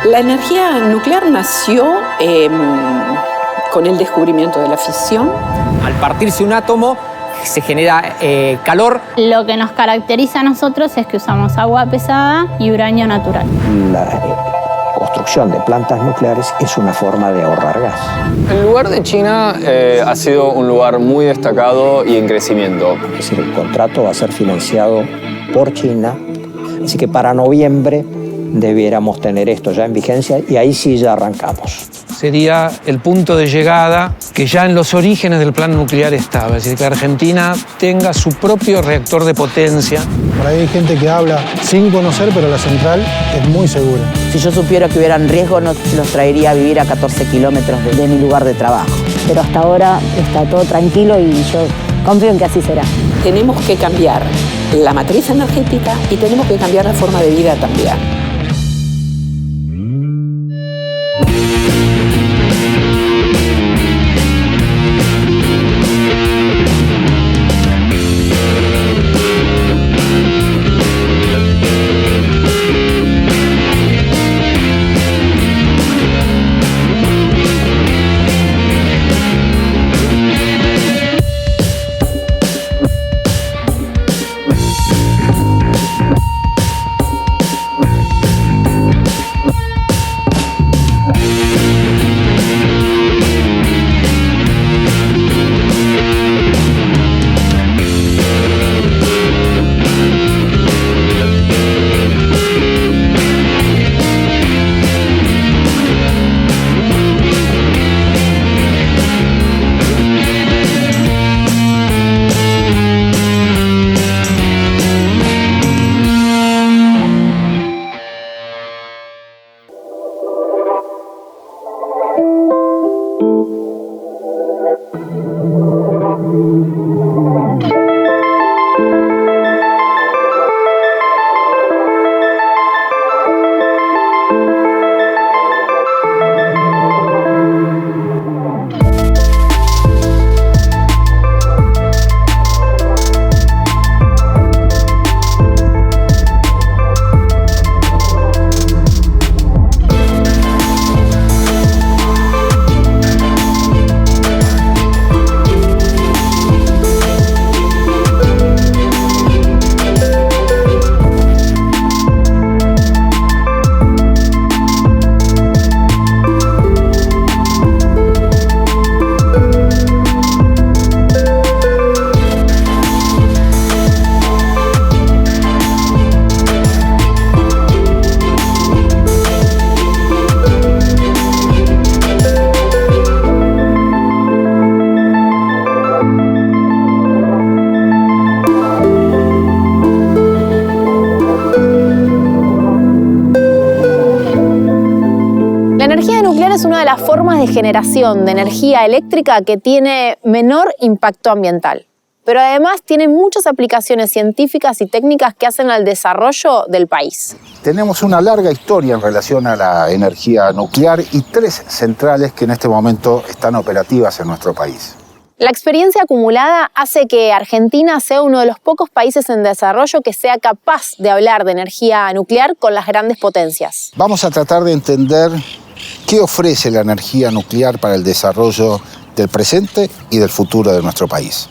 La energía nuclear nació con el descubrimiento de la fisión. Al partirse un átomo se genera calor. Lo que nos caracteriza a nosotros es que usamos agua pesada y uranio natural. La construcción de plantas nucleares es una forma de ahorrar gas. El lugar de China ha sido un lugar muy destacado y en crecimiento. Es decir, el contrato va a ser financiado por China, así que para noviembre debiéramos tener esto ya en vigencia y ahí sí ya arrancamos. Sería el punto de llegada que ya en los orígenes del plan nuclear estaba, es decir, que Argentina tenga su propio reactor de potencia. Por ahí hay gente que habla sin conocer, pero la central es muy segura. Si yo supiera que hubieran riesgos, no los traería a vivir a 14 kilómetros de mi lugar de trabajo. Pero hasta ahora está todo tranquilo y yo confío en que así será. Tenemos que cambiar la matriz energética y tenemos que cambiar la forma de vida también. Es una de las formas de generación de energía eléctrica que tiene menor impacto ambiental, pero además tiene muchas aplicaciones científicas y técnicas que hacen al desarrollo del país. Tenemos una larga historia en relación a la energía nuclear y 3 centrales que en este momento están operativas en nuestro país. La experiencia acumulada hace que Argentina sea uno de los pocos países en desarrollo que sea capaz de hablar de energía nuclear con las grandes potencias. Vamos a tratar de entender qué ofrece la energía nuclear para el desarrollo del presente y del futuro de nuestro país.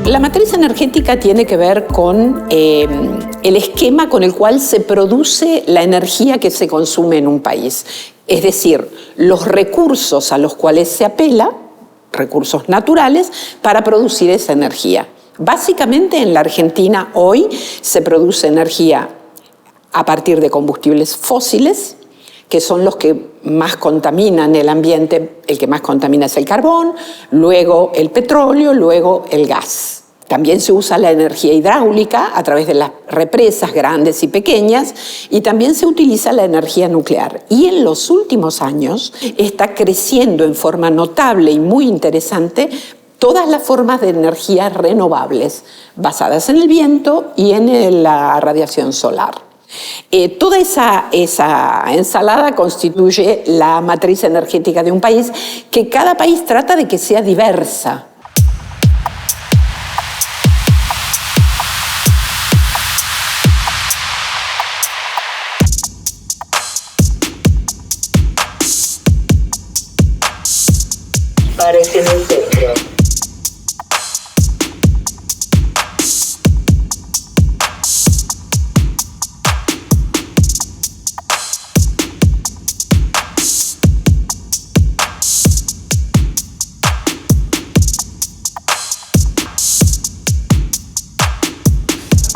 La matriz energética tiene que ver con el esquema con el cual se produce la energía que se consume en un país. Es decir, los recursos a los cuales se apela, recursos naturales, para producir esa energía. Básicamente en la Argentina hoy se produce energía a partir de combustibles fósiles, que son los que más contaminan el ambiente. El que más contamina es el carbón, luego el petróleo, luego el gas. También se usa la energía hidráulica a través de las represas grandes y pequeñas, y también se utiliza la energía nuclear. Y en los últimos años está creciendo en forma notable y muy interesante todas las formas de energías renovables basadas en el viento y en la radiación solar. Toda esa ensalada constituye la matriz energética de un país, que cada país trata de que sea diversa. Parece en el centro.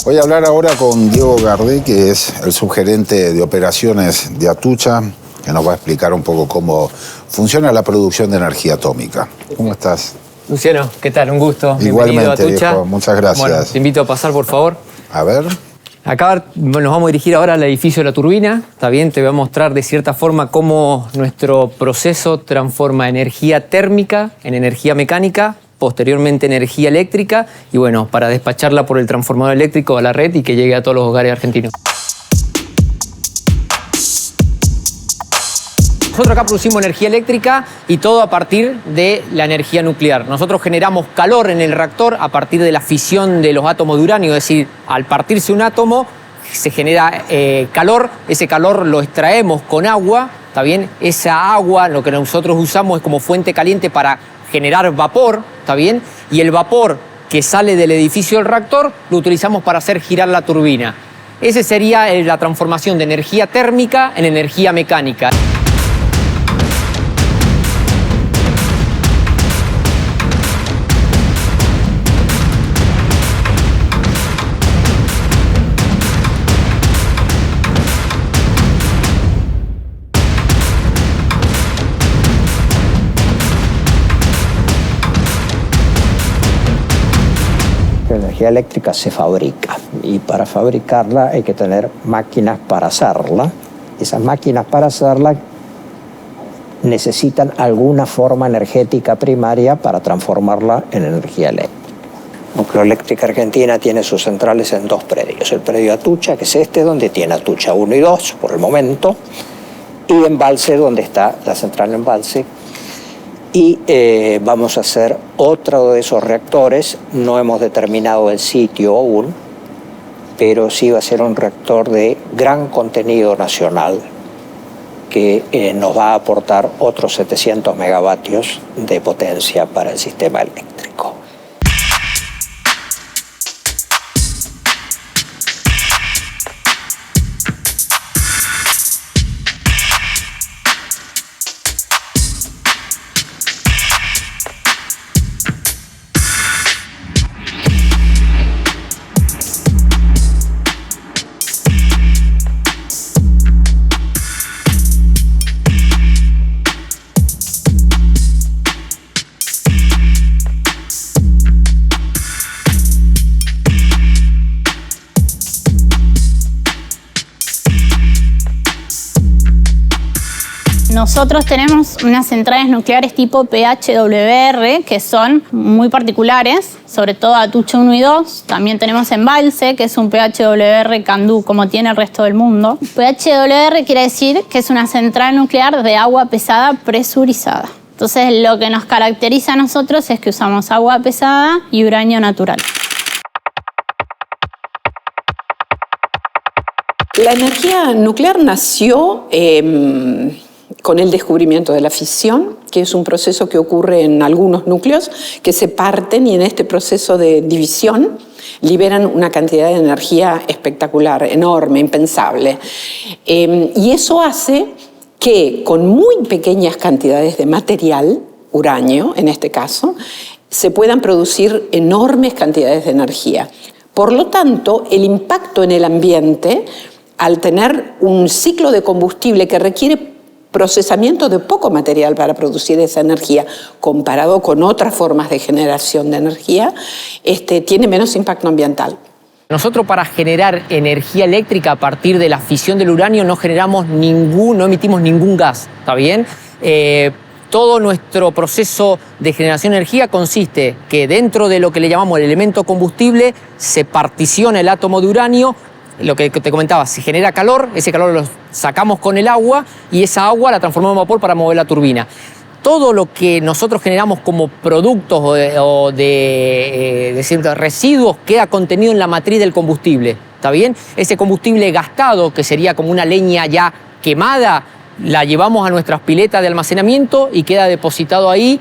Voy a hablar ahora con Diego Gardé, que es el subgerente de operaciones de Atucha, que nos va a explicar un poco cómo funciona la producción de energía atómica. ¿Cómo estás? Luciano, ¿qué tal? Un gusto. Igualmente, Bienvenido a Atucha. viejo. Muchas gracias. Bueno, te invito a pasar, por favor. A ver. Acá nos vamos a dirigir ahora al edificio de la turbina. Está bien, te voy a mostrar de cierta forma cómo nuestro proceso transforma energía térmica en energía mecánica, posteriormente energía eléctrica, y bueno, para despacharla por el transformador eléctrico a la red y que llegue a todos los hogares argentinos. Nosotros acá producimos energía eléctrica y todo a partir de la energía nuclear. Nosotros generamos calor en el reactor a partir de la fisión de los átomos de uranio, es decir, al partirse un átomo se genera calor, ese calor lo extraemos con agua, ¿está bien? Esa agua, lo que nosotros usamos es como fuente caliente para generar vapor, ¿está bien? Y el vapor que sale del edificio del reactor lo utilizamos para hacer girar la turbina. Esa sería la transformación de energía térmica en energía mecánica. La energía eléctrica se fabrica y para fabricarla hay que tener máquinas para hacerla. Esas máquinas para hacerla necesitan alguna forma energética primaria para transformarla en energía eléctrica. Nucleoeléctrica Argentina tiene sus centrales en dos predios. El predio Atucha, que es este, donde tiene Atucha 1 y 2 por el momento, y Embalse, donde está la central Embalse. Y vamos a hacer otro de esos reactores. No hemos determinado el sitio aún, pero sí va a ser un reactor de gran contenido nacional que nos va a aportar otros 700 megavatios de potencia para el sistema eléctrico. Nosotros tenemos unas centrales nucleares tipo PHWR que son muy particulares, sobre todo Atucha 1 y 2. También tenemos Embalse, que es un PHWR Candú, como tiene el resto del mundo. PHWR quiere decir que es una central nuclear de agua pesada presurizada. Entonces, lo que nos caracteriza a nosotros es que usamos agua pesada y uranio natural. La energía nuclear nació con el descubrimiento de la fisión, que es un proceso que ocurre en algunos núcleos que se parten y en este proceso de división liberan una cantidad de energía espectacular, enorme, impensable. Y eso hace que con muy pequeñas cantidades de material, uranio en este caso, se puedan producir enormes cantidades de energía. Por lo tanto, el impacto en el ambiente, al tener un ciclo de combustible que requiere procesamiento de poco material para producir esa energía, comparado con otras formas de generación de energía, tiene menos impacto ambiental. Nosotros para generar energía eléctrica a partir de la fisión del uranio no emitimos ningún gas, ¿está bien? Todo nuestro proceso de generación de energía consiste que dentro de lo que le llamamos el elemento combustible se particiona el átomo de uranio, lo que te comentaba, se genera calor, ese calor lo sacamos con el agua y esa agua la transformamos en vapor para mover la turbina. Todo lo que nosotros generamos como productos o de residuos queda contenido en la matriz del combustible, ¿está bien? Ese combustible gastado, que sería como una leña ya quemada, la llevamos a nuestras piletas de almacenamiento y queda depositado ahí,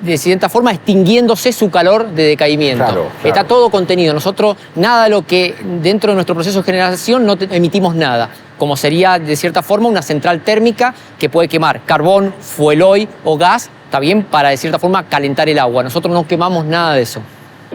de cierta forma extinguiéndose su calor de decaimiento. Claro. Está todo contenido. Nosotros nada de lo que dentro de nuestro proceso de generación no emitimos nada, como sería de cierta forma una central térmica que puede quemar carbón, fueloil o gas, está bien, para de cierta forma calentar el agua. Nosotros no quemamos nada de eso.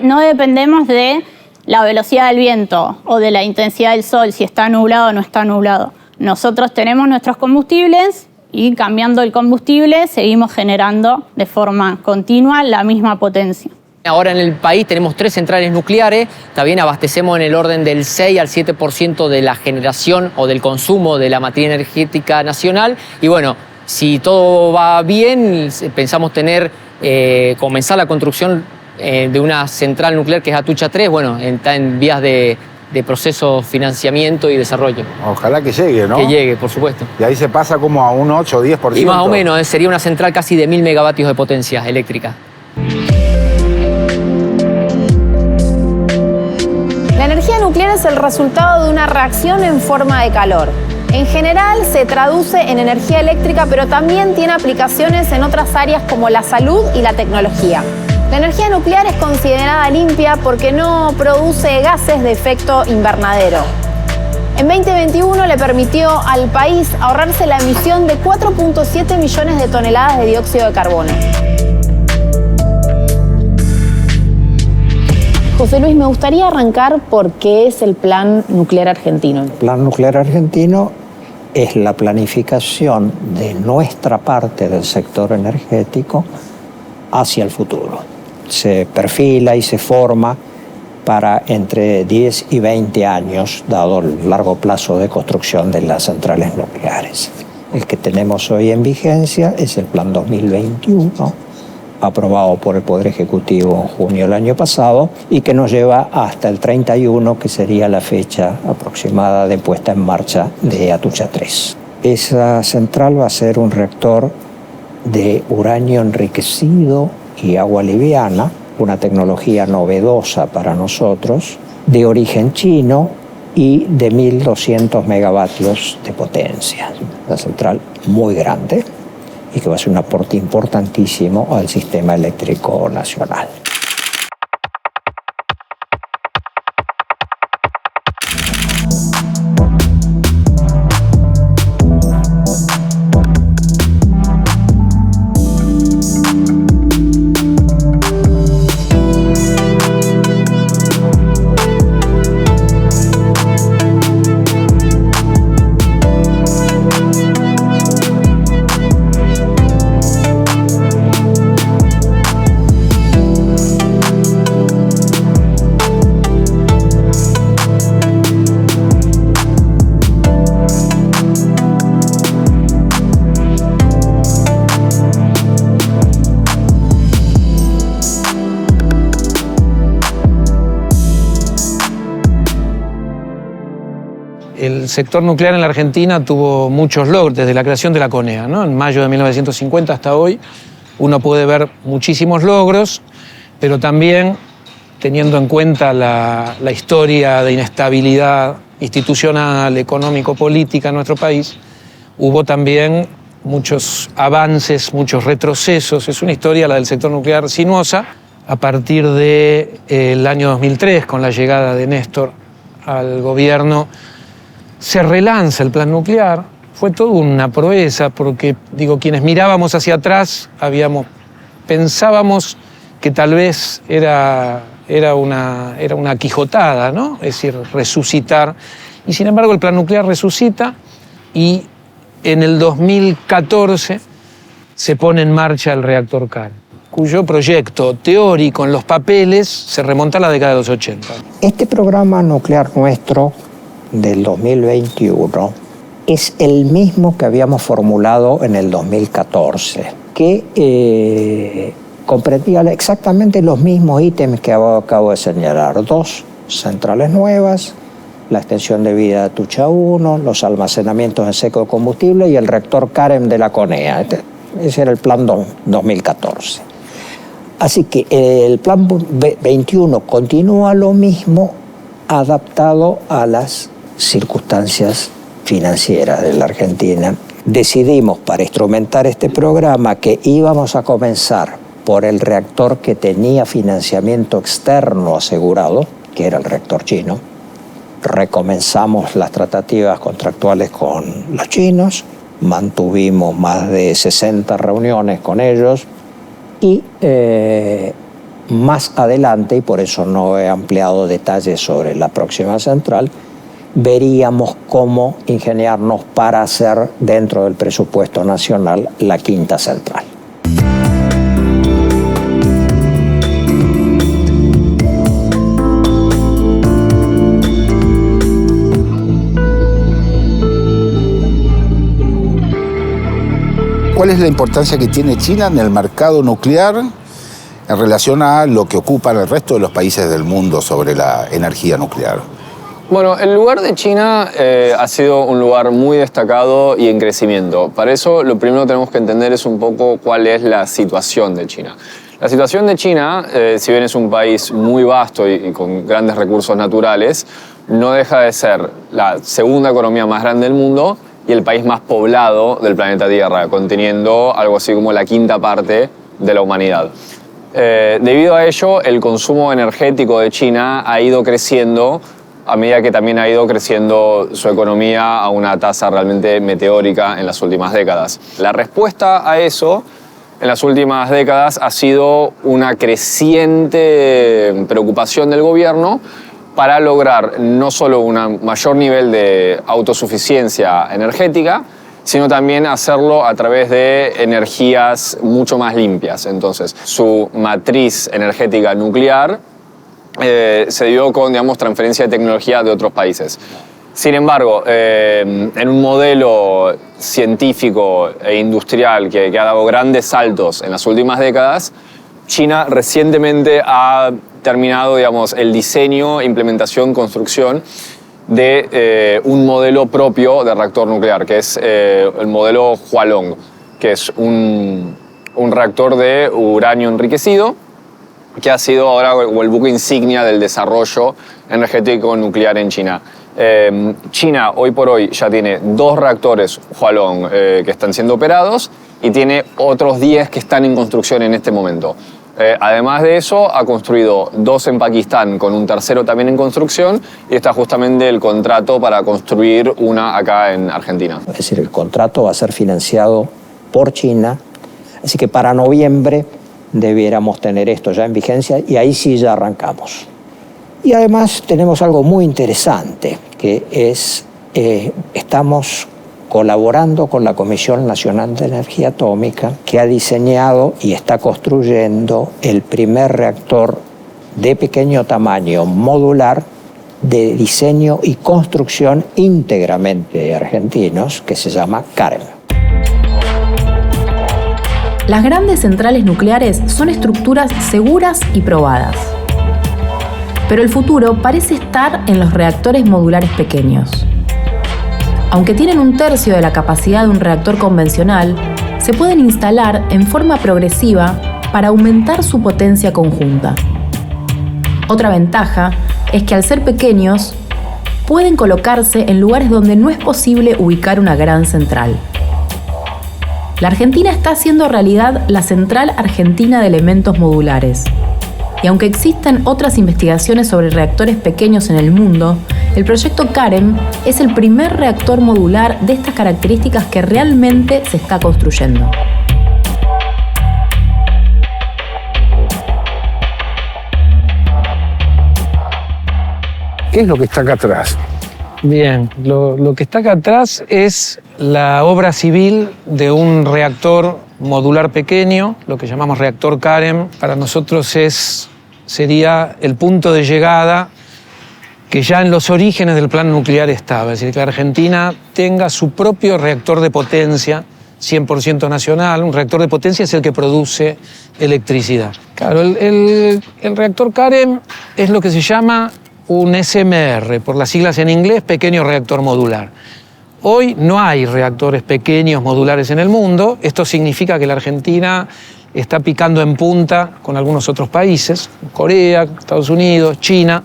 No dependemos de la velocidad del viento o de la intensidad del sol, si está nublado o no está nublado. Nosotros tenemos nuestros combustibles y cambiando el combustible seguimos generando de forma continua la misma potencia. Ahora en el país tenemos 3 centrales nucleares, también abastecemos en el orden del 6 al 7% de la generación o del consumo de la matriz energética nacional. Y bueno, si todo va bien, pensamos comenzar la construcción de una central nuclear que es Atucha 3, bueno, está en vías de proceso, financiamiento y desarrollo. Ojalá que llegue, ¿no? Que llegue, por supuesto. Y ahí se pasa como a un 8 o 10%. Y más o menos, sería una central casi de 1000 megavatios de potencia eléctrica. La energía nuclear es el resultado de una reacción en forma de calor. En general se traduce en energía eléctrica, pero también tiene aplicaciones en otras áreas como la salud y la tecnología. La energía nuclear es considerada limpia porque no produce gases de efecto invernadero. En 2021 le permitió al país ahorrarse la emisión de 4.7 millones de toneladas de dióxido de carbono. José Luis, me gustaría arrancar por qué es el Plan Nuclear Argentino. El Plan Nuclear Argentino es la planificación de nuestra parte del sector energético hacia el futuro. Se perfila y se forma para entre 10 y 20 años, dado el largo plazo de construcción de las centrales nucleares. El que tenemos hoy en vigencia es el Plan 2021, aprobado por el Poder Ejecutivo en junio del año pasado y que nos lleva hasta el 31, que sería la fecha aproximada de puesta en marcha de Atucha 3. Esa central va a ser un reactor de uranio enriquecido y agua liviana, una tecnología novedosa para nosotros, de origen chino y de 1200 megavatios de potencia. Una central muy grande y que va a ser un aporte importantísimo al sistema eléctrico nacional. El sector nuclear en la Argentina tuvo muchos logros desde la creación de la CONEA, ¿no? En mayo de 1950 hasta hoy uno puede ver muchísimos logros, pero también teniendo en cuenta la historia de inestabilidad institucional, económico-política en nuestro país, hubo también muchos avances, muchos retrocesos. Es una historia, la del sector nuclear, sinuosa. A partir del año 2003, con la llegada de Néstor al gobierno, se relanza el plan nuclear. Fue toda una proeza porque, quienes mirábamos hacia atrás pensábamos que tal vez era una quijotada, ¿no? Es decir, resucitar. Y sin embargo el plan nuclear resucita y en el 2014 se pone en marcha el reactor Carem, cuyo proyecto teórico en los papeles se remonta a la década de los 80. Este programa nuclear nuestro del 2021 es el mismo que habíamos formulado en el 2014, que comprendía exactamente los mismos ítems que acabo de señalar. 2 centrales nuevas, la extensión de vida de Atucha 1, los almacenamientos en seco de combustible y el reactor Carem de la CONEA. Ese era el plan 2014. Así que el plan 21 continúa lo mismo, adaptado a las circunstancias financieras de la Argentina. Decidimos, para instrumentar este programa, que íbamos a comenzar por el reactor que tenía financiamiento externo asegurado, que era el reactor chino. Recomenzamos las tratativas contractuales con los chinos, mantuvimos más de 60 reuniones con ellos y más adelante, y por eso no he ampliado detalles sobre la próxima central, veríamos cómo ingeniarnos para hacer dentro del presupuesto nacional la 5ª central. ¿Cuál es la importancia que tiene China en el mercado nuclear en relación a lo que ocupan el resto de los países del mundo sobre la energía nuclear? Bueno, el lugar de China ha sido un lugar muy destacado y en crecimiento. Para eso, lo primero que tenemos que entender es un poco cuál es la situación de China. La situación de China, si bien es un país muy vasto y con grandes recursos naturales, no deja de ser la segunda economía más grande del mundo y el país más poblado del planeta Tierra, conteniendo algo así como la 5ª parte de la humanidad. Debido a ello, el consumo energético de China ha ido creciendo a medida que también ha ido creciendo su economía a una tasa realmente meteórica en las últimas décadas. La respuesta a eso en las últimas décadas ha sido una creciente preocupación del gobierno para lograr no solo un mayor nivel de autosuficiencia energética, sino también hacerlo a través de energías mucho más limpias. Entonces, su matriz energética nuclear se dio con, digamos, transferencia de tecnología de otros países. Sin embargo, en un modelo científico e industrial que ha dado grandes saltos en las últimas décadas, China recientemente ha terminado, digamos, el diseño, implementación, construcción de un modelo propio de reactor nuclear, que es el modelo Hualong, que es un reactor de uranio enriquecido, que ha sido ahora el buque insignia del desarrollo energético nuclear en China. China hoy por hoy ya tiene 2 reactores Hualong que están siendo operados y tiene otros 10 que están en construcción en este momento. Además de eso, ha construido 2 en Pakistán con un tercero también en construcción y está justamente el contrato para construir una acá en Argentina. Es decir, el contrato va a ser financiado por China, así que para noviembre debiéramos tener esto ya en vigencia y ahí sí ya arrancamos. Y además tenemos algo muy interesante, que es, estamos colaborando con la Comisión Nacional de Energía Atómica, que ha diseñado y está construyendo el primer reactor de pequeño tamaño modular de diseño y construcción íntegramente argentinos, que se llama Carem. Las grandes centrales nucleares son estructuras seguras y probadas. Pero el futuro parece estar en los reactores modulares pequeños. Aunque tienen 1/3 de la capacidad de un reactor convencional, se pueden instalar en forma progresiva para aumentar su potencia conjunta. Otra ventaja es que al ser pequeños, pueden colocarse en lugares donde no es posible ubicar una gran central. La Argentina está haciendo realidad la Central Argentina de Elementos Modulares. Y aunque existen otras investigaciones sobre reactores pequeños en el mundo, el proyecto Carem es el primer reactor modular de estas características que realmente se está construyendo. ¿Qué es lo que está acá atrás? Bien, lo que está acá atrás es la obra civil de un reactor modular pequeño, lo que llamamos reactor CAREM. Para nosotros sería el punto de llegada que ya en los orígenes del plan nuclear estaba, es decir, que la Argentina tenga su propio reactor de potencia 100% nacional. Un reactor de potencia es el que produce electricidad. Claro, el reactor CAREM es lo que se llama un SMR, por las siglas en inglés, pequeño reactor modular. Hoy no hay reactores pequeños modulares en el mundo. Esto significa que la Argentina está picando en punta con algunos otros países, Corea, Estados Unidos, China.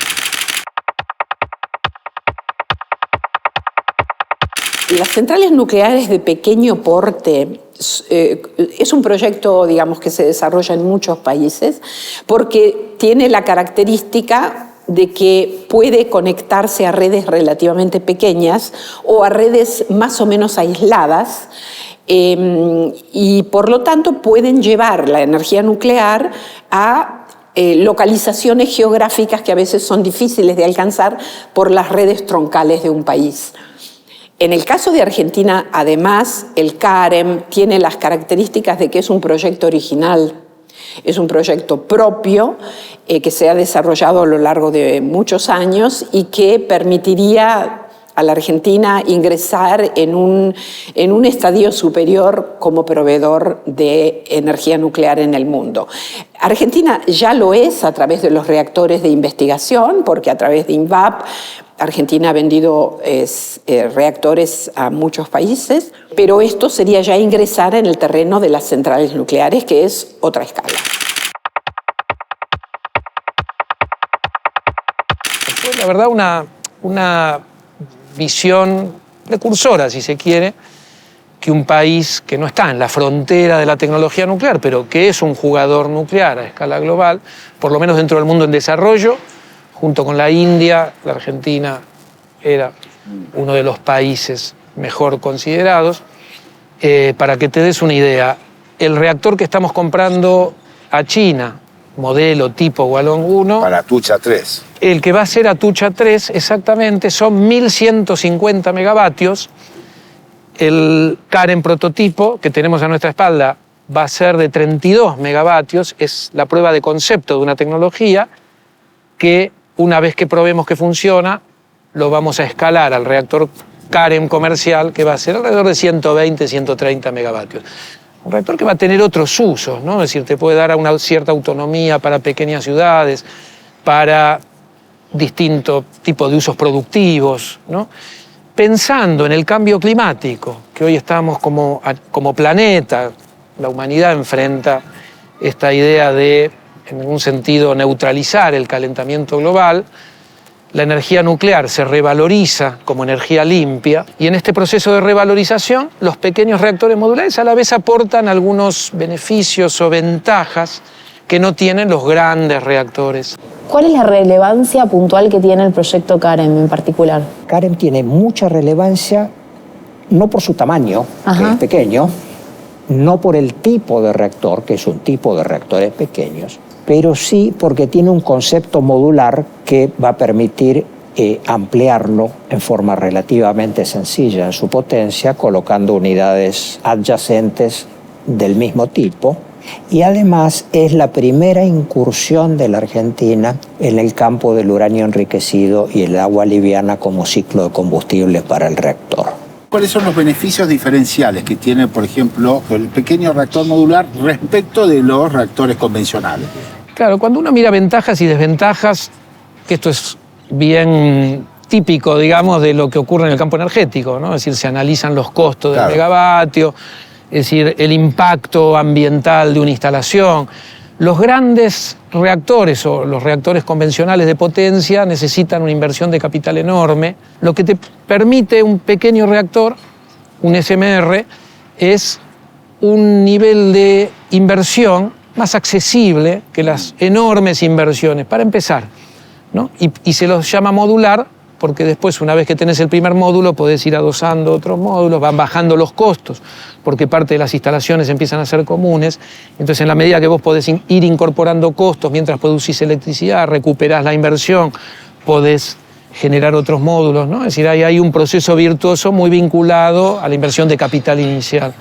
Las centrales nucleares de pequeño porte es un proyecto, digamos, que se desarrolla en muchos países porque tiene la característica de que puede conectarse a redes relativamente pequeñas o a redes más o menos aisladas y por lo tanto pueden llevar la energía nuclear a localizaciones geográficas que a veces son difíciles de alcanzar por las redes troncales de un país. En el caso de Argentina, además, el CAREM tiene las características de que es un proyecto original, es un proyecto propio que se ha desarrollado a lo largo de muchos años y que permitiría a la Argentina ingresar en un estadio superior como proveedor de energía nuclear en el mundo. Argentina ya lo es a través de los reactores de investigación, porque a través de INVAP Argentina ha vendido reactores a muchos países, pero esto sería ya ingresar en el terreno de las centrales nucleares, que es otra escala. Fue, la verdad, una visión precursora, si se quiere, que un país que no está en la frontera de la tecnología nuclear, pero que es un jugador nuclear a escala global, por lo menos dentro del mundo en desarrollo, junto con la India, la Argentina era uno de los países mejor considerados. Para que te des una idea, el reactor que estamos comprando a China, modelo tipo Hualong 1... Para Atucha 3. El que va a ser Atucha 3, exactamente, son 1.150 megavatios. El CAREM prototipo que tenemos a nuestra espalda va a ser de 32 megavatios. Es la prueba de concepto de una tecnología que, una vez que probemos que funciona, lo vamos a escalar al reactor CAREM comercial, que va a ser alrededor de 120, 130 megavatios. Un reactor que va a tener otros usos, ¿no? Es decir, te puede dar una cierta autonomía para pequeñas ciudades, para distintos tipos de usos productivos, ¿no? Pensando en el cambio climático, que hoy estamos como planeta, la humanidad enfrenta esta idea de, en un sentido, neutralizar el calentamiento global. La energía nuclear se revaloriza como energía limpia y en este proceso de revalorización los pequeños reactores modulares a la vez aportan algunos beneficios o ventajas que no tienen los grandes reactores. ¿Cuál es la relevancia puntual que tiene el proyecto CAREM en particular? CAREM tiene mucha relevancia, no por su tamaño, que es pequeño, no por el tipo de reactor, que es un tipo de reactores pequeños, pero sí porque tiene un concepto modular que va a permitir ampliarlo en forma relativamente sencilla en su potencia, colocando unidades adyacentes del mismo tipo. Y además es la primera incursión de la Argentina en el campo del uranio enriquecido y el agua liviana como ciclo de combustible para el reactor. ¿Cuáles son los beneficios diferenciales que tiene, por ejemplo, el pequeño reactor modular respecto de los reactores convencionales? Claro, cuando uno mira ventajas y desventajas, que esto es bien típico, digamos, de lo que ocurre en el campo energético, ¿no? Es decir, se analizan los costos del megavatio, es decir, el impacto ambiental de una instalación. Los grandes reactores o los reactores convencionales de potencia necesitan una inversión de capital enorme. Lo que te permite un pequeño reactor, un SMR, es un nivel de inversión más accesible que las enormes inversiones, para empezar, ¿no? Y se los llama modular porque después, una vez que tenés el primer módulo, podés ir adosando otros módulos, van bajando los costos, porque parte de las instalaciones empiezan a ser comunes. Entonces, en la medida que vos podés ir incorporando costos mientras producís electricidad, recuperás la inversión, podés generar otros módulos, ¿no? Es decir, hay un proceso virtuoso muy vinculado a la inversión de capital inicial.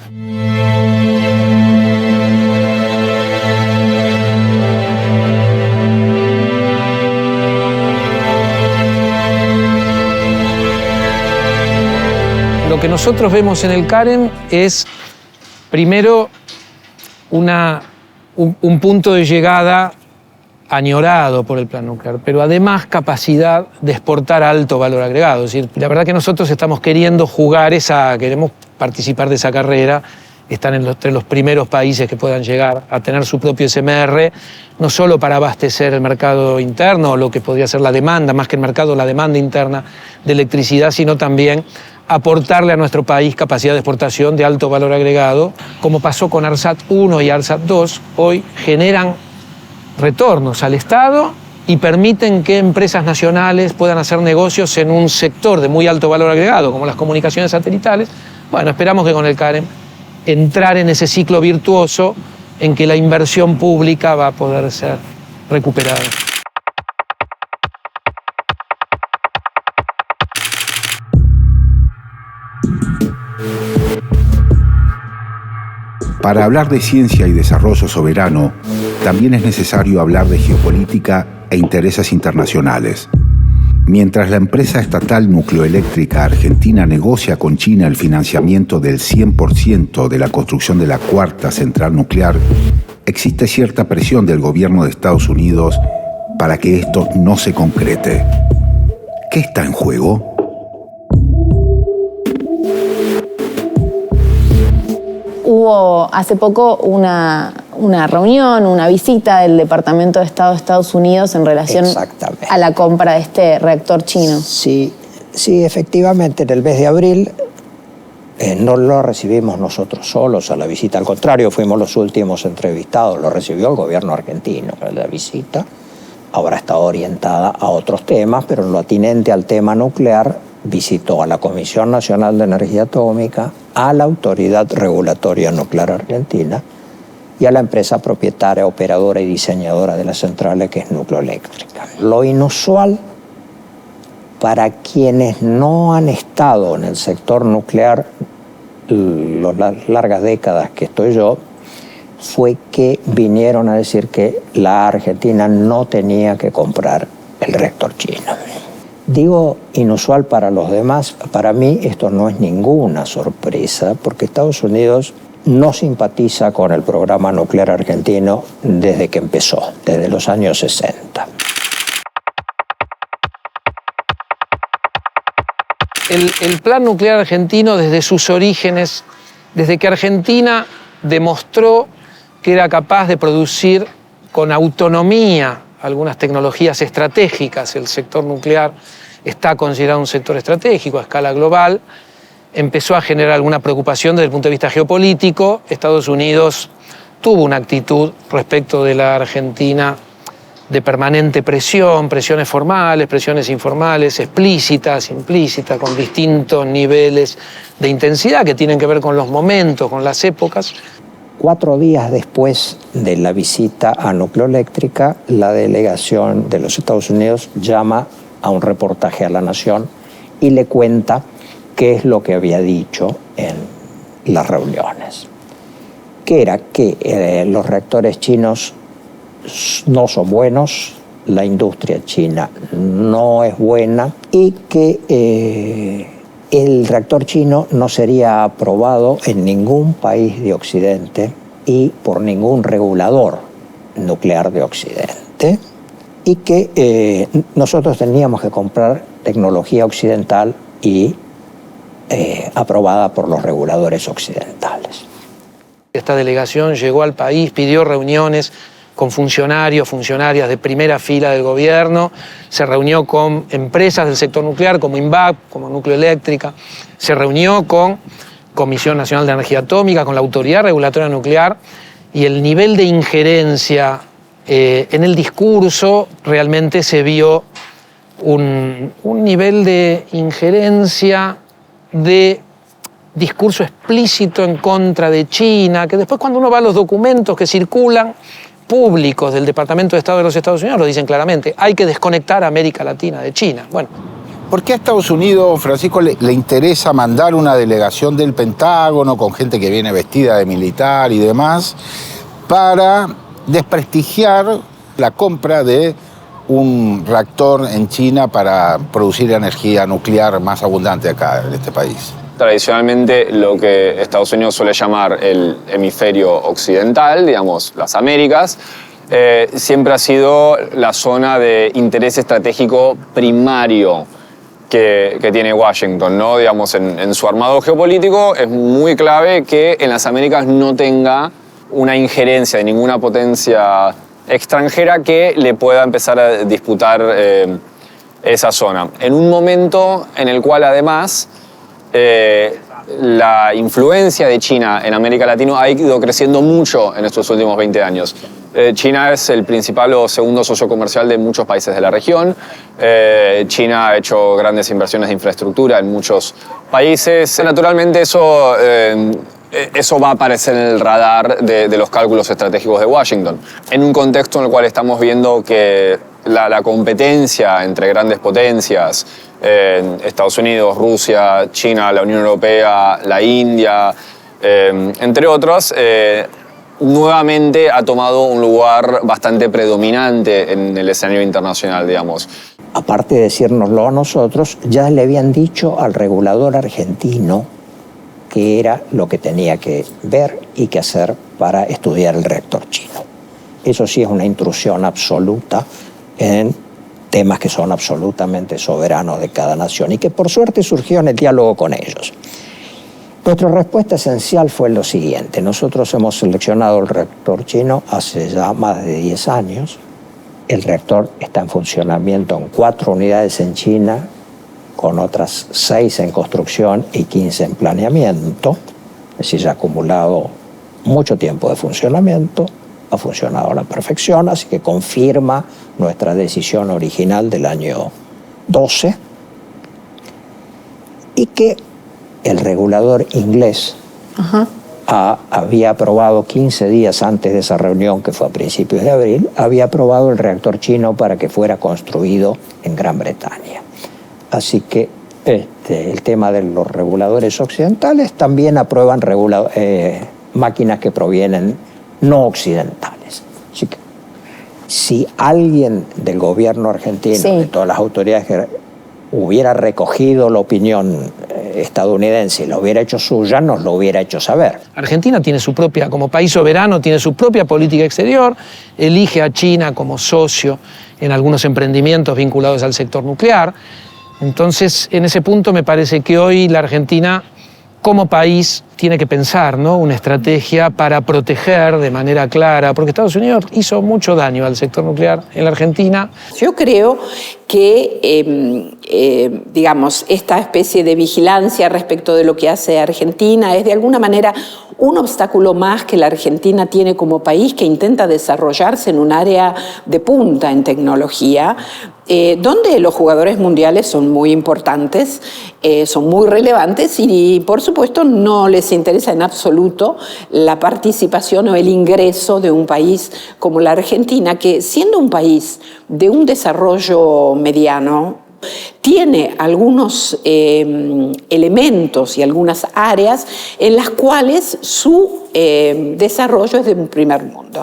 Lo que nosotros vemos en el CAREM es, primero, un punto de llegada añorado por el plan nuclear, pero además capacidad de exportar alto valor agregado. Es decir, la verdad que nosotros estamos queriendo queremos participar de esa carrera, están entre los primeros países que puedan llegar a tener su propio SMR, no solo para abastecer el mercado interno, lo que podría ser la demanda, más que el mercado, la demanda interna de electricidad, sino también aportarle a nuestro país capacidad de exportación de alto valor agregado, como pasó con ARSAT 1 y ARSAT 2, hoy generan retornos al Estado y permiten que empresas nacionales puedan hacer negocios en un sector de muy alto valor agregado, como las comunicaciones satelitales. Bueno, esperamos que con el CAREM entrar en ese ciclo virtuoso en que la inversión pública va a poder ser recuperada. Para hablar de ciencia y desarrollo soberano, también es necesario hablar de geopolítica e intereses internacionales. Mientras la empresa estatal Nucleoeléctrica Argentina negocia con China el financiamiento del 100% de la construcción de la cuarta central nuclear, existe cierta presión del gobierno de Estados Unidos para que esto no se concrete. ¿Qué está en juego? Hubo hace poco una reunión, una visita del Departamento de Estado de Estados Unidos en relación a la compra de este reactor chino. Sí, efectivamente, en el mes de abril no lo recibimos nosotros solos a la visita, al contrario, fuimos los últimos entrevistados, lo recibió el gobierno argentino, la visita. Ahora está orientada a otros temas, pero en lo atinente al tema nuclear, visitó a la Comisión Nacional de Energía Atómica, a la Autoridad Regulatoria Nuclear Argentina y a la empresa propietaria, operadora y diseñadora de la central, que es Nucleoeléctrica. Lo inusual para quienes no han estado en el sector nuclear las largas décadas que estoy yo, fue que vinieron a decir que la Argentina no tenía que comprar el reactor chino. Digo inusual para los demás, para mí esto no es ninguna sorpresa, porque Estados Unidos no simpatiza con el programa nuclear argentino desde que empezó, desde los años 60. El plan nuclear argentino desde sus orígenes, desde que Argentina demostró que era capaz de producir con autonomía algunas tecnologías estratégicas, el sector nuclear está considerado un sector estratégico a escala global, empezó a generar alguna preocupación desde el punto de vista geopolítico. Estados Unidos tuvo una actitud respecto de la Argentina de permanente presión, presiones formales, presiones informales, explícitas, implícitas, con distintos niveles de intensidad que tienen que ver con los momentos, con las épocas. 4 días después de la visita a Nucleoeléctrica, la delegación de los Estados Unidos llama a un reportaje a La Nación y le cuenta qué es lo que había dicho en las reuniones. Que era que los reactores chinos no son buenos, la industria china no es buena y que el reactor chino no sería aprobado en ningún país de Occidente y por ningún regulador nuclear de Occidente y que nosotros teníamos que comprar tecnología occidental y aprobada por los reguladores occidentales. Esta delegación llegó al país, pidió reuniones con funcionarios, funcionarias de primera fila del gobierno, se reunió con empresas del sector nuclear como INVAP, como Nucleoeléctrica, se reunió con Comisión Nacional de Energía Atómica, con la Autoridad Regulatoria Nuclear, y el nivel de injerencia en el discurso realmente se vio un nivel de injerencia, de discurso explícito en contra de China, que después cuando uno va a los documentos que circulan públicos del Departamento de Estado de los Estados Unidos lo dicen claramente, hay que desconectar a América Latina de China. Bueno, ¿Por qué a Estados Unidos, Francisco, le interesa mandar una delegación del Pentágono con gente que viene vestida de militar y demás para desprestigiar la compra de un reactor en China para producir energía nuclear más abundante acá en este país? Tradicionalmente lo que Estados Unidos suele llamar el hemisferio occidental, digamos las Américas, siempre ha sido la zona de interés estratégico primario que tiene Washington, ¿no? Digamos, en su armado geopolítico es muy clave que en las Américas no tenga una injerencia de ninguna potencia extranjera que le pueda empezar a disputar esa zona. En un momento en el cual además la influencia de China en América Latina ha ido creciendo mucho en estos últimos 20 años. China es el principal o segundo socio comercial de muchos países de la región. China ha hecho grandes inversiones de infraestructura en muchos países. Naturalmente eso va a aparecer en el radar de los cálculos estratégicos de Washington. En un contexto en el cual estamos viendo que la competencia entre grandes potencias, Estados Unidos, Rusia, China, la Unión Europea, la India, entre otros, nuevamente ha tomado un lugar bastante predominante en el escenario internacional, digamos. Aparte de decírnoslo a nosotros, ya le habían dicho al regulador argentino que era lo que tenía que ver y que hacer para estudiar el reactor chino. Eso sí es una intrusión absoluta en temas que son absolutamente soberanos de cada nación y que por suerte surgió en el diálogo con ellos. Nuestra respuesta esencial fue lo siguiente. Nosotros hemos seleccionado el reactor chino hace ya más de 10 años. El reactor está en funcionamiento en 4 unidades en China, con otras 6 en construcción y 15 en planeamiento. Es decir, se ha acumulado mucho tiempo de funcionamiento, ha funcionado a la perfección, así que confirma nuestra decisión original del año 12 y que el regulador inglés había aprobado 15 días antes de esa reunión, que fue a principios de abril, había aprobado el reactor chino para que fuera construido en Gran Bretaña. Así que el tema de los reguladores occidentales también aprueban máquinas que provienen no occidentales. Así que si alguien del gobierno argentino, de todas las autoridades que hubiera recogido la opinión estadounidense y lo hubiera hecho suya, nos lo hubiera hecho saber. Argentina tiene su propia, como país soberano, tiene su propia política exterior, elige a China como socio en algunos emprendimientos vinculados al sector nuclear. Entonces, en ese punto me parece que hoy la Argentina, como país, tiene que pensar, ¿no?, una estrategia para proteger de manera clara, porque Estados Unidos hizo mucho daño al sector nuclear en la Argentina. Yo creo que, digamos, esta especie de vigilancia respecto de lo que hace Argentina es de alguna manera un obstáculo más que la Argentina tiene como país, que intenta desarrollarse en un área de punta en tecnología, donde los jugadores mundiales son muy importantes, son muy relevantes y, por supuesto, no les interesa en absoluto la participación o el ingreso de un país como la Argentina, que siendo un país de un desarrollo mediano, tiene algunos elementos y algunas áreas en las cuales su desarrollo es de un primer mundo.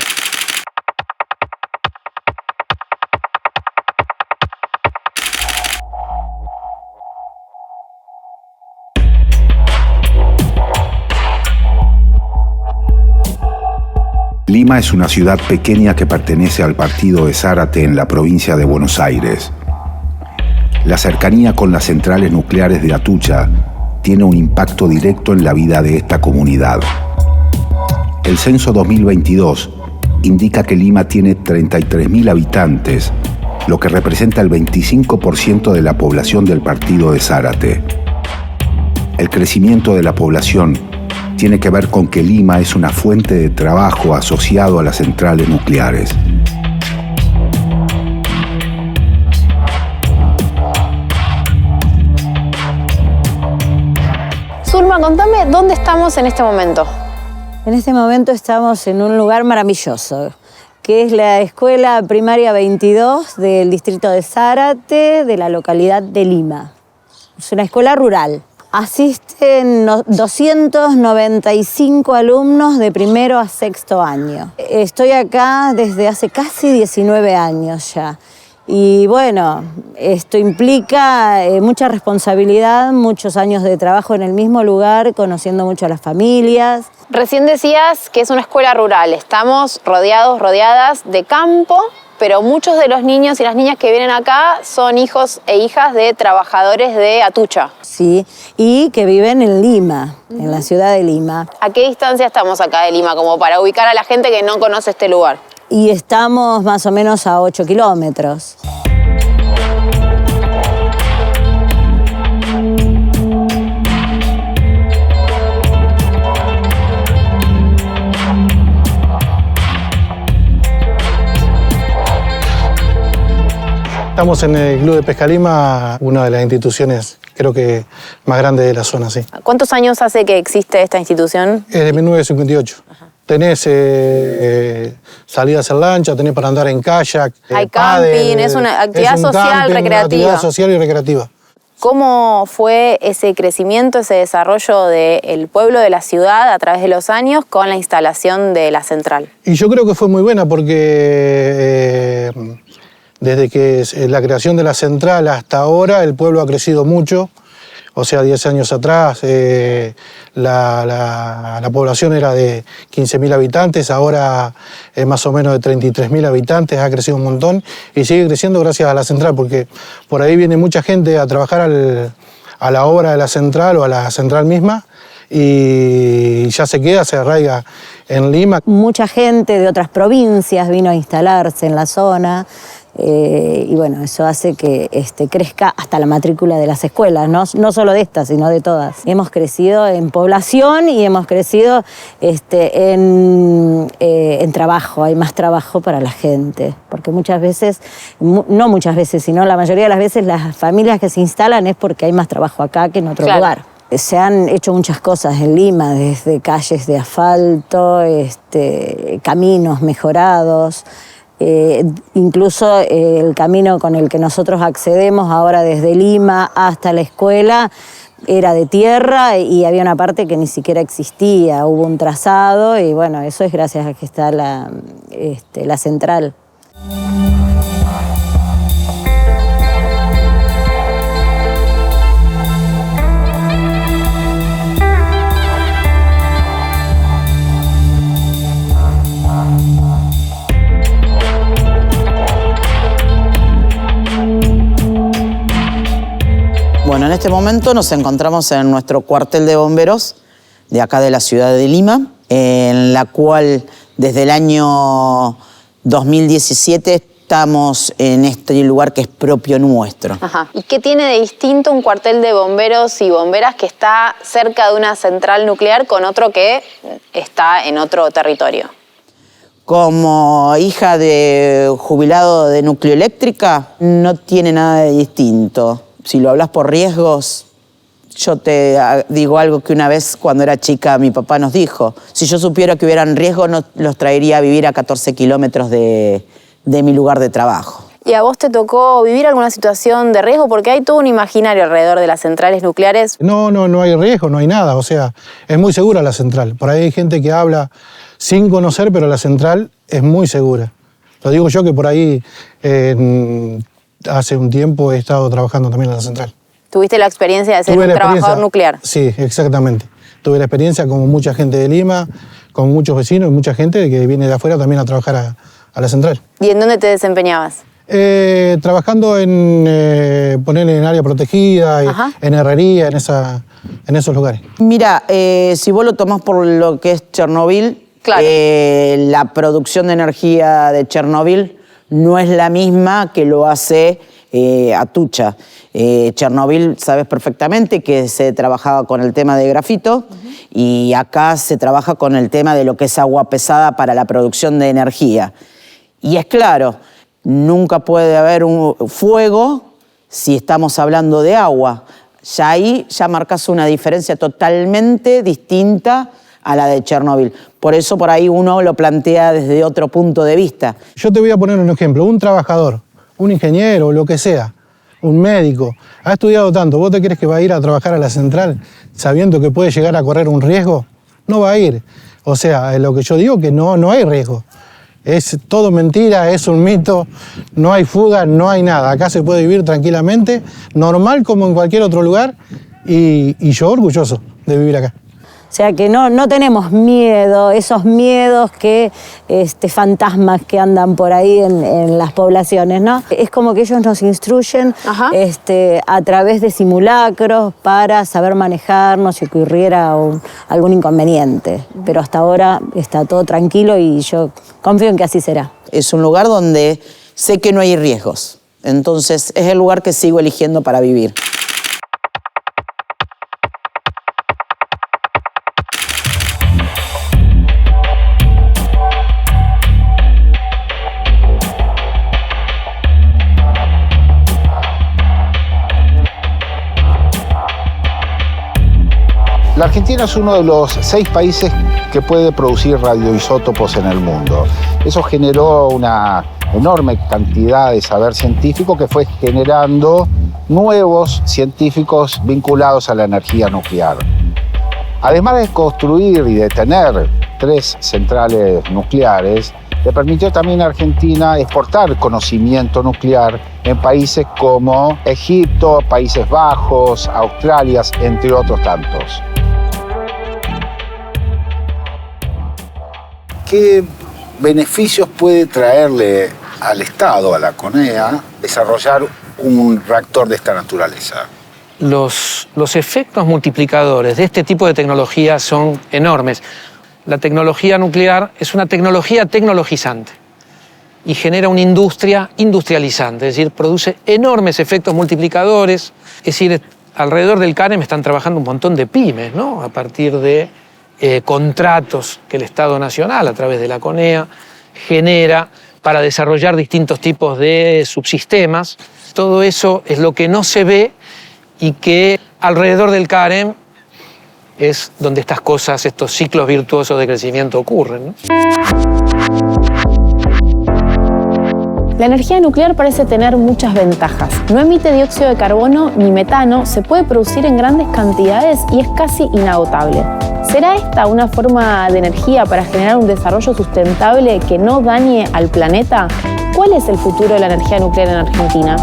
Lima es una ciudad pequeña que pertenece al partido de Zárate en la provincia de Buenos Aires. La cercanía con las centrales nucleares de Atucha tiene un impacto directo en la vida de esta comunidad. El censo 2022 indica que Lima tiene 33.000 habitantes, lo que representa el 25% de la población del partido de Zárate. El crecimiento de la población tiene que ver con que Lima es una fuente de trabajo asociado a las centrales nucleares. Zulma, contame dónde estamos en este momento. En este momento estamos en un lugar maravilloso, que es la Escuela Primaria 22 del distrito de Zárate, de la localidad de Lima. Es una escuela rural. Asisten 295 alumnos de primero a sexto año. Estoy acá desde hace casi 19 años ya. Y bueno, esto implica mucha responsabilidad, muchos años de trabajo en el mismo lugar, conociendo mucho a las familias. Recién decías que es una escuela rural. Estamos rodeadas de campo, pero muchos de los niños y las niñas que vienen acá son hijos e hijas de trabajadores de Atucha. Sí, y que viven en Lima, en la ciudad de Lima. ¿A qué distancia estamos acá de Lima, como para ubicar a la gente que no conoce este lugar? Y estamos más o menos a 8 kilómetros. Estamos en el Club de Pesca Lima, una de las instituciones creo que más grandes de la zona, sí. ¿Cuántos años hace que existe esta institución? Es de 1958. Ajá. Tenés salidas en lancha, tenés para andar en kayak. Hay camping, es una actividad social, recreativa. Una actividad social y recreativa. ¿Cómo fue ese crecimiento, ese desarrollo del pueblo, de la ciudad a través de los años con la instalación de la central? Y yo creo que fue muy buena porque desde que la creación de la central hasta ahora el pueblo ha crecido mucho. O sea, 10 años atrás la población era de 15.000 habitantes, ahora es más o menos de 33.000 habitantes, ha crecido un montón y sigue creciendo gracias a la central, porque por ahí viene mucha gente a trabajar a la obra de la central o a la central misma y ya se queda, se arraiga en Lima. Mucha gente de otras provincias vino a instalarse en la zona. Y bueno, eso hace que crezca hasta la matrícula de las escuelas, no solo de estas, sino de todas. Hemos crecido en población y hemos crecido en trabajo, hay más trabajo para la gente, porque muchas veces, no muchas veces, sino la mayoría de las veces las familias que se instalan es porque hay más trabajo acá que en otro lugar. Se han hecho muchas cosas en Lima, desde calles de asfalto, caminos mejorados. Incluso el camino con el que nosotros accedemos ahora desde Lima hasta la escuela era de tierra y había una parte que ni siquiera existía, hubo un trazado y bueno, eso es gracias a que está la central. Bueno, en este momento nos encontramos en nuestro cuartel de bomberos de acá de la ciudad de Lima, en la cual desde el año 2017 estamos en este lugar que es propio nuestro. Ajá. ¿Y qué tiene de distinto un cuartel de bomberos y bomberas que está cerca de una central nuclear con otro que está en otro territorio? Como hija de jubilado de Nucleoeléctrica, no tiene nada de distinto. Si lo hablas por riesgos, yo te digo algo que una vez cuando era chica mi papá nos dijo. Si yo supiera que hubieran riesgos, no los traería a vivir a 14 kilómetros de mi lugar de trabajo. ¿Y a vos te tocó vivir alguna situación de riesgo? Porque hay todo un imaginario alrededor de las centrales nucleares. No hay riesgo, no hay nada. O sea, es muy segura la central. Por ahí hay gente que habla sin conocer, pero la central es muy segura. Lo digo yo que por ahí hace un tiempo he estado trabajando también en la central. ¿Tuviste la experiencia de ser un trabajador nuclear? Sí, exactamente. Tuve la experiencia como mucha gente de Lima, con muchos vecinos y mucha gente que viene de afuera también a trabajar a la central. ¿Y en dónde te desempeñabas? Trabajando ponerle en área protegida, en herrería, en esos lugares. Mira, si vos lo tomás por lo que es Chernobyl, claro. La producción de energía de Chernobyl no es la misma que lo hace Atucha. Chernobyl, sabes perfectamente que se trabajaba con el tema de grafito y acá se trabaja con el tema de lo que es agua pesada para la producción de energía. Y es claro, nunca puede haber un fuego si estamos hablando de agua. Ya ahí ya marcas una diferencia totalmente distinta a la de Chernobyl. Por eso por ahí uno lo plantea desde otro punto de vista. Yo te voy a poner un ejemplo. Un trabajador, un ingeniero, lo que sea, un médico, ha estudiado tanto, ¿vos te crees que va a ir a trabajar a la central sabiendo que puede llegar a correr un riesgo? No va a ir. O sea, lo que yo digo que no hay riesgo. Es todo mentira, es un mito, no hay fuga, no hay nada. Acá se puede vivir tranquilamente, normal como en cualquier otro lugar, y yo orgulloso de vivir acá. O sea que no tenemos miedo, esos miedos que, fantasmas que andan por ahí en las poblaciones, ¿no? Es como que ellos nos instruyen a través de simulacros para saber manejarnos si ocurriera algún inconveniente. Pero hasta ahora está todo tranquilo y yo confío en que así será. Es un lugar donde sé que no hay riesgos, entonces es el lugar que sigo eligiendo para vivir. La Argentina es uno de los 6 países que puede producir radioisótopos en el mundo. Eso generó una enorme cantidad de saber científico que fue generando nuevos científicos vinculados a la energía nuclear. Además de construir y de tener 3 centrales nucleares, le permitió también a Argentina exportar conocimiento nuclear en países como Egipto, Países Bajos, Australia, entre otros tantos. ¿Qué beneficios puede traerle al Estado, a la CONEA, desarrollar un reactor de esta naturaleza? Los efectos multiplicadores de este tipo de tecnología son enormes. La tecnología nuclear es una tecnología tecnologizante y genera una industria industrializante, es decir, produce enormes efectos multiplicadores. Es decir, alrededor del CAREM están trabajando un montón de pymes, ¿no? A partir de contratos que el Estado Nacional, a través de la CONEA, genera para desarrollar distintos tipos de subsistemas. Todo eso es lo que no se ve y que alrededor del CAREM es donde estas cosas, estos ciclos virtuosos de crecimiento ocurren, ¿no? La energía nuclear parece tener muchas ventajas. No emite dióxido de carbono ni metano, se puede producir en grandes cantidades y es casi inagotable. ¿Será esta una forma de energía para generar un desarrollo sustentable que no dañe al planeta? ¿Cuál es el futuro de la energía nuclear en Argentina?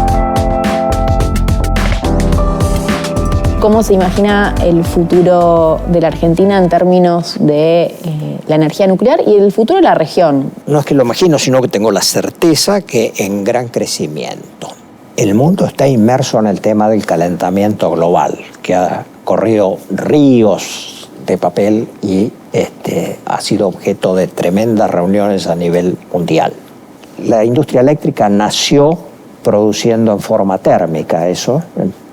¿Cómo se imagina el futuro de la Argentina en términos de la energía nuclear y el futuro de la región? No es que lo imagino, sino que tengo la certeza que en gran crecimiento. El mundo está inmerso en el tema del calentamiento global, que ha corrido ríos de papel y ha sido objeto de tremendas reuniones a nivel mundial. La industria eléctrica nació produciendo en forma térmica eso,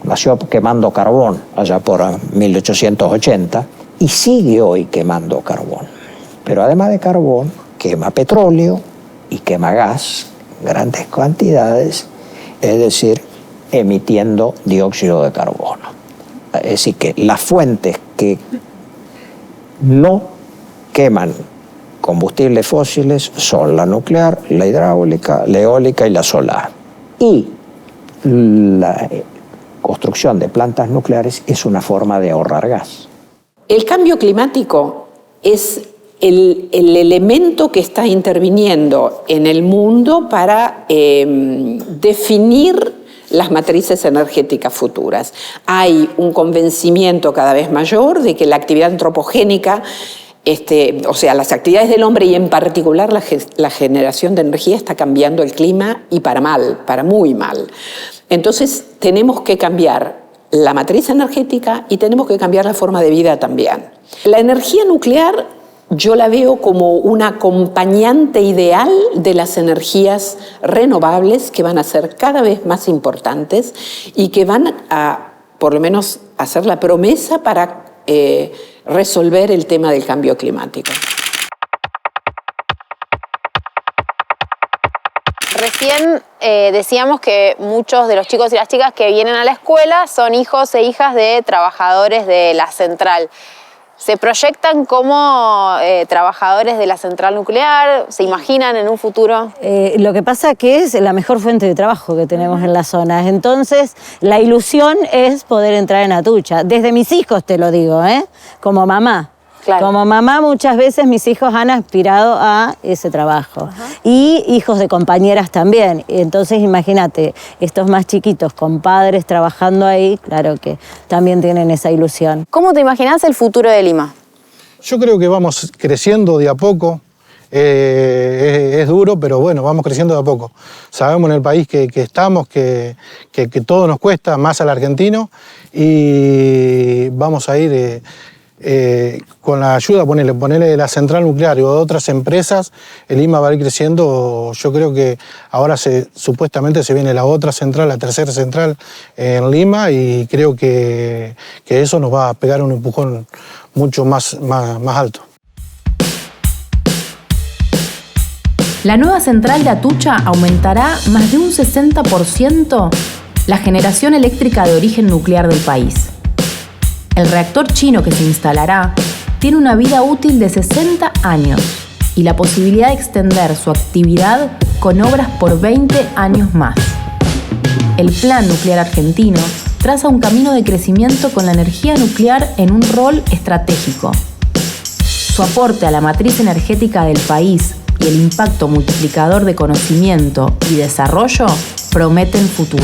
nació quemando carbón allá por 1880 y sigue hoy quemando carbón. Pero además de carbón, quema petróleo y quema gas en grandes cantidades, es decir, emitiendo dióxido de carbono. Es decir, que las fuentes que no queman combustibles fósiles son la nuclear, la hidráulica, la eólica y la solar. Y la construcción de plantas nucleares es una forma de ahorrar gas. El cambio climático es el elemento que está interviniendo en el mundo para definir las matrices energéticas futuras. Hay un convencimiento cada vez mayor de que la actividad antropogénica, o sea, las actividades del hombre y en particular la generación de energía está cambiando el clima y para mal, para muy mal. Entonces tenemos que cambiar la matriz energética y tenemos que cambiar la forma de vida también. La energía nuclear yo la veo como un acompañante ideal de las energías renovables que van a ser cada vez más importantes y que van a, por lo menos, hacer la promesa para resolver el tema del cambio climático. Recién decíamos que muchos de los chicos y las chicas que vienen a la escuela son hijos e hijas de trabajadores de la central. ¿Se proyectan como trabajadores de la central nuclear? ¿Se imaginan en un futuro? Lo que pasa que es la mejor fuente de trabajo que tenemos en la zona. Entonces, la ilusión es poder entrar en Atucha. Desde mis hijos te lo digo, como mamá. Claro. Como mamá muchas veces mis hijos han aspirado a ese trabajo. Y hijos de compañeras también. Entonces imagínate, estos más chiquitos con padres trabajando ahí, claro que también tienen esa ilusión. ¿Cómo te imaginas el futuro de Lima? Yo creo que vamos creciendo de a poco. Es duro, pero bueno, vamos creciendo de a poco. Sabemos en el país que estamos, que todo nos cuesta, más al argentino, y vamos a ir... con la ayuda, ponerle de la central nuclear o de otras empresas, el Lima va a ir creciendo. Yo creo que ahora supuestamente se viene la otra central, la tercera central en Lima, y creo que eso nos va a pegar un empujón mucho más alto. La nueva central de Atucha aumentará más de un 60% la generación eléctrica de origen nuclear del país. El reactor chino que se instalará tiene una vida útil de 60 años y la posibilidad de extender su actividad con obras por 20 años más. El Plan Nuclear Argentino traza un camino de crecimiento con la energía nuclear en un rol estratégico. Su aporte a la matriz energética del país y el impacto multiplicador de conocimiento y desarrollo prometen futuro.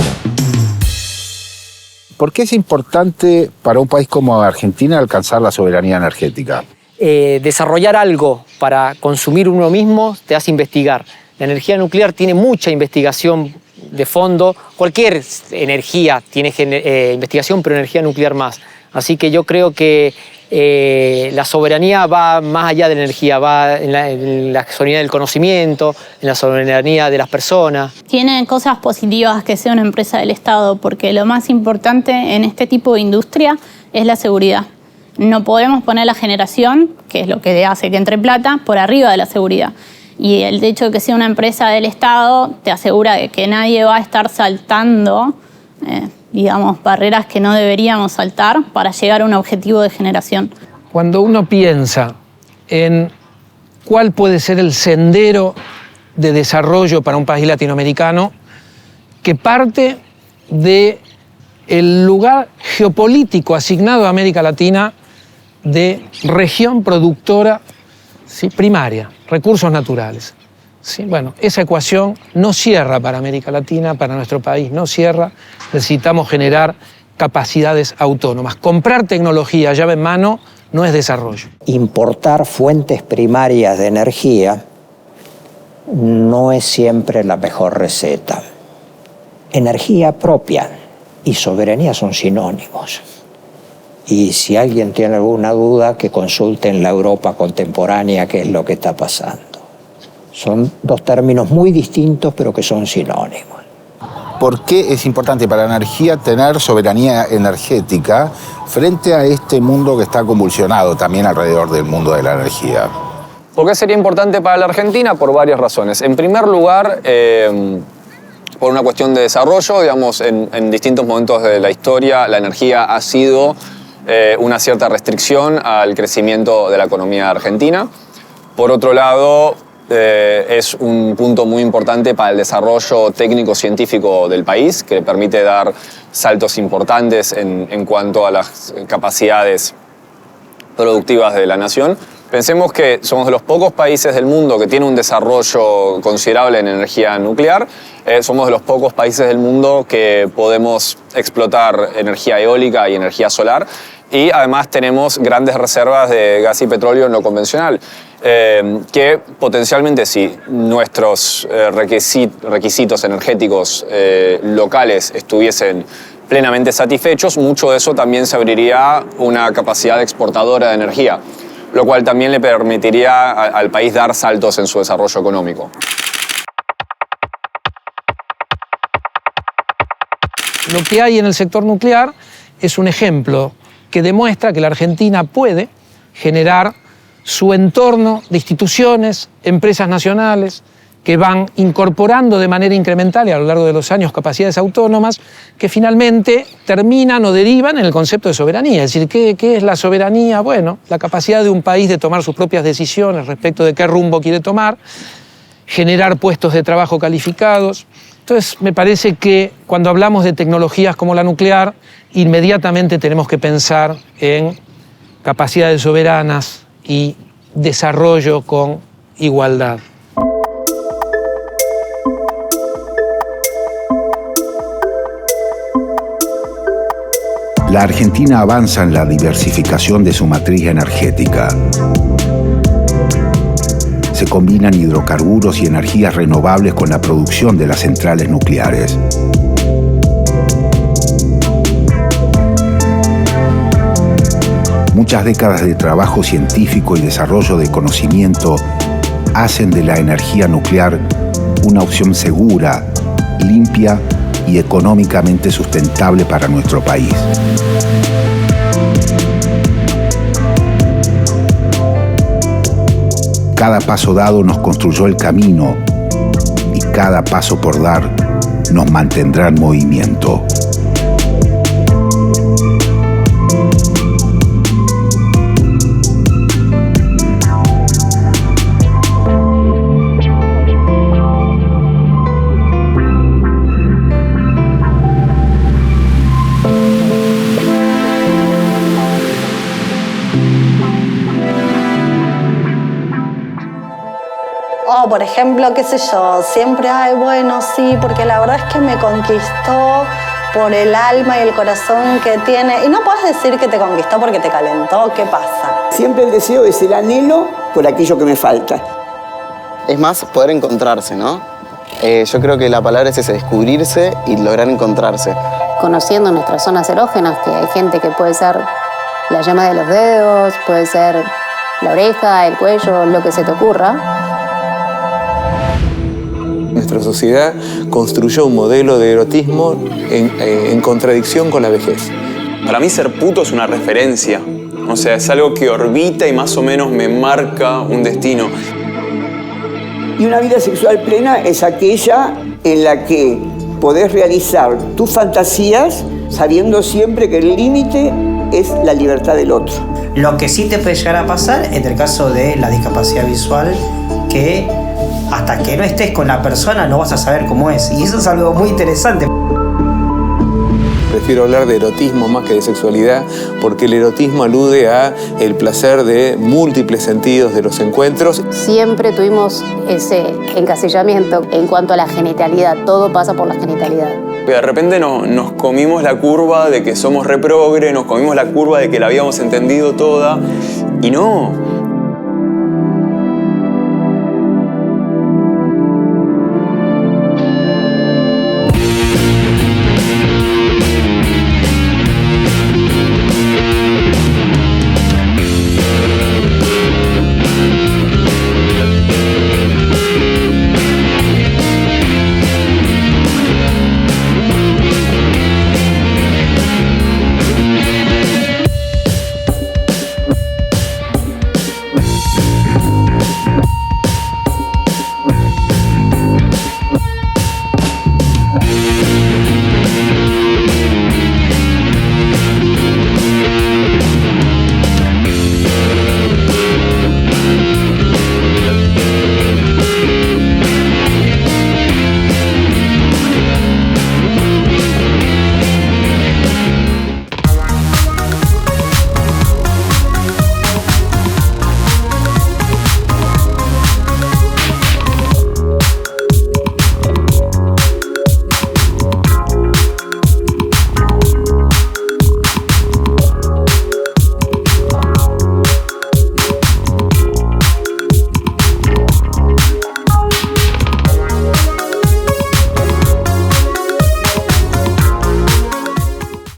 ¿Por qué es importante para un país como Argentina alcanzar la soberanía energética? Desarrollar algo para consumir uno mismo te hace investigar. La energía nuclear tiene mucha investigación de fondo. Cualquier energía tiene investigación, pero energía nuclear más. Así que yo creo que la soberanía va más allá de la energía, va en la soberanía del conocimiento, en la soberanía de las personas. Tiene cosas positivas que sea una empresa del Estado, porque lo más importante en este tipo de industria es la seguridad. No podemos poner la generación, que es lo que hace que entre plata, por arriba de la seguridad. Y el hecho de que sea una empresa del Estado te asegura de que nadie va a estar saltando digamos, barreras que no deberíamos saltar para llegar a un objetivo de generación. Cuando uno piensa en cuál puede ser el sendero de desarrollo para un país latinoamericano, que parte del lugar geopolítico asignado a América Latina de región productora, ¿sí?, primaria, recursos naturales. Sí, bueno, esa ecuación no cierra para América Latina, para nuestro país, no cierra. Necesitamos generar capacidades autónomas. Comprar tecnología llave en mano no es desarrollo. Importar fuentes primarias de energía no es siempre la mejor receta. Energía propia y soberanía son sinónimos. Y si alguien tiene alguna duda, que consulte en la Europa contemporánea qué es lo que está pasando. Son dos términos muy distintos, pero que son sinónimos. ¿Por qué es importante para la energía tener soberanía energética frente a este mundo que está convulsionado también alrededor del mundo de la energía? ¿Por qué sería importante para la Argentina? Por varias razones. En primer lugar, por una cuestión de desarrollo, digamos, en distintos momentos de la historia, la energía ha sido una cierta restricción al crecimiento de la economía argentina. Por otro lado, es un punto muy importante para el desarrollo técnico-científico del país, que le permite dar saltos importantes en cuanto a las capacidades productivas de la nación. Pensemos que somos de los pocos países del mundo que tiene un desarrollo considerable en energía nuclear. Somos de los pocos países del mundo que podemos explotar energía eólica y energía solar. Y además tenemos grandes reservas de gas y petróleo no convencional, que potencialmente, si nuestros requisitos energéticos locales estuviesen plenamente satisfechos, mucho de eso también se abriría una capacidad exportadora de energía, lo cual también le permitiría al país dar saltos en su desarrollo económico. Lo que hay en el sector nuclear es un ejemplo que demuestra que la Argentina puede generar su entorno de instituciones, empresas nacionales, que van incorporando de manera incremental y a lo largo de los años capacidades autónomas que finalmente terminan o derivan en el concepto de soberanía. Es decir, ¿qué es la soberanía? Bueno, la capacidad de un país de tomar sus propias decisiones respecto de qué rumbo quiere tomar, generar puestos de trabajo calificados. Entonces, me parece que cuando hablamos de tecnologías como la nuclear, inmediatamente tenemos que pensar en capacidades soberanas y desarrollo con igualdad. La Argentina avanza en la diversificación de su matriz energética. Se combinan hidrocarburos y energías renovables con la producción de las centrales nucleares. Muchas décadas de trabajo científico y desarrollo de conocimiento hacen de la energía nuclear una opción segura, limpia y económicamente sustentable para nuestro país. Cada paso dado nos construyó el camino y cada paso por dar nos mantendrá en movimiento. Por ejemplo, qué sé yo, siempre, bueno, sí, porque la verdad es que me conquistó por el alma y el corazón que tiene. Y no puedes decir que te conquistó porque te calentó, ¿qué pasa? Siempre el deseo es el anhelo por aquello que me falta. Es más, poder encontrarse, ¿no? Yo creo que la palabra es ese, descubrirse y lograr encontrarse. Conociendo nuestras zonas erógenas, que hay gente que puede ser la llama de los dedos, puede ser la oreja, el cuello, lo que se te ocurra. Nuestra sociedad construyó un modelo de erotismo en contradicción con la vejez. Para mí ser puto es una referencia. O sea, es algo que orbita y más o menos me marca un destino. Y una vida sexual plena es aquella en la que podés realizar tus fantasías sabiendo siempre que el límite es la libertad del otro. Lo que sí te puede llegar a pasar en el caso de la discapacidad visual, que hasta que no estés con la persona no vas a saber cómo es. Y eso es algo muy interesante. Prefiero hablar de erotismo más que de sexualidad, porque el erotismo alude a el placer de múltiples sentidos de los encuentros. Siempre tuvimos ese encasillamiento en cuanto a la genitalidad. Todo pasa por la genitalidad. De repente nos comimos la curva de que somos reprogre, nos comimos la curva de que la habíamos entendido toda. Y no.